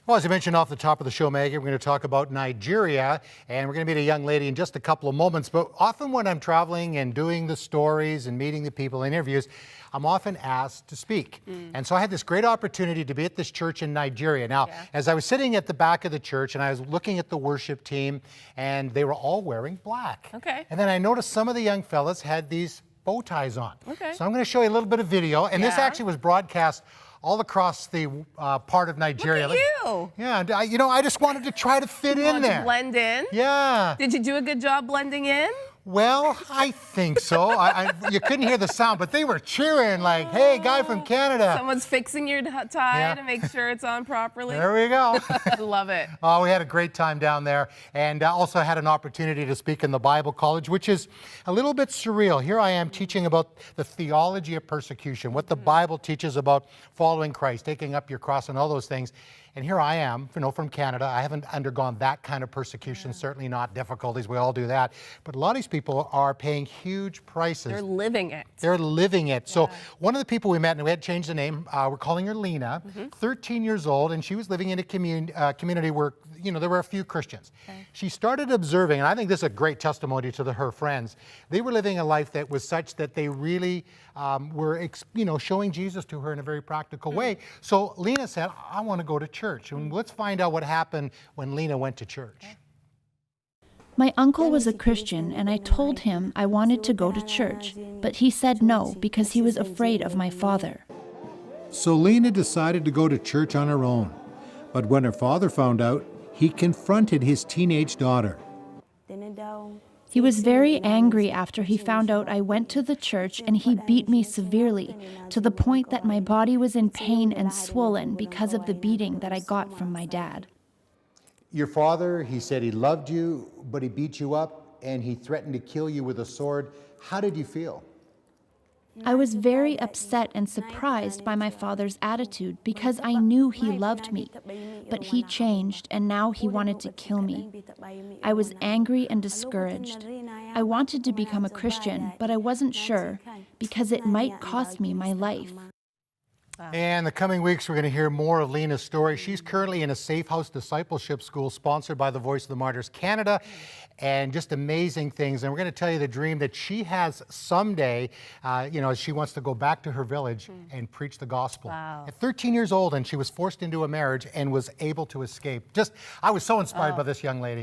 Well, as I mentioned off the top of the show, Maggie, we're going to talk about Nigeria, and we're going to meet a young lady in just a couple of moments. But often when I'm traveling and doing the stories and meeting the people in interviews, I'm often asked to speak. And so I had this great opportunity to be at this church in Nigeria. Now, as I was sitting at the back of the church and I was looking at the worship team, and they were all wearing black. Okay. And then I noticed some of the young fellas had these bow ties on. Okay. So I'm going to show you a little bit of video, and this actually was broadcast all across the part of Nigeria. Look at you. Yeah, and I just wanted to try to fit in there. To blend in? Yeah. Did you do a good job blending in? Well, I think so. You couldn't hear the sound, but they were cheering like, hey, guy from Canada. Someone's fixing your tie to make sure it's on properly. There we go. I love it. Oh, we had a great time down there, and also had an opportunity to speak in the Bible college, which is a little bit surreal. Here I am teaching about the theology of persecution, what the Bible teaches about following Christ, taking up your cross and all those things. And here I am, from Canada. I haven't undergone that kind of persecution, certainly not difficulties. We all do that. But a lot of these people are paying huge prices. They're living it. They're living it. So one of the people we met, and we had to change the name, we're calling her Lina, 13 years old, and she was living in a community where, there were a few Christians. She started observing, and I think this is a great testimony to her friends. They were living a life that was such that they really were, showing Jesus to her in a very practical way. So Lina said, I want to go to church. And let's find out what happened when Lina went to church. My uncle was a Christian, and I told him I wanted to go to church, but he said no because he was afraid of my father. So Lina decided to go to church on her own. But when her father found out, he confronted his teenage daughter. He was very angry after he found out I went to the church, and he beat me severely, to the point that my body was in pain and swollen because of the beating that I got from my dad. Your father, he said he loved you, but he beat you up, and he threatened to kill you with a sword. How did you feel? I was very upset and surprised by my father's attitude because I knew he loved me, but he changed and now he wanted to kill me. I was angry and discouraged. I wanted to become a Christian, but I wasn't sure because it might cost me my life. And the coming weeks, we're going to hear more of Lina's story. She's currently in a Safe House Discipleship School sponsored by the Voice of the Martyrs Canada, and just amazing things. And we're going to tell you the dream that she has someday, she wants to go back to her village and preach the gospel. Wow. At 13 years old, and she was forced into a marriage and was able to escape. I was so inspired by this young lady.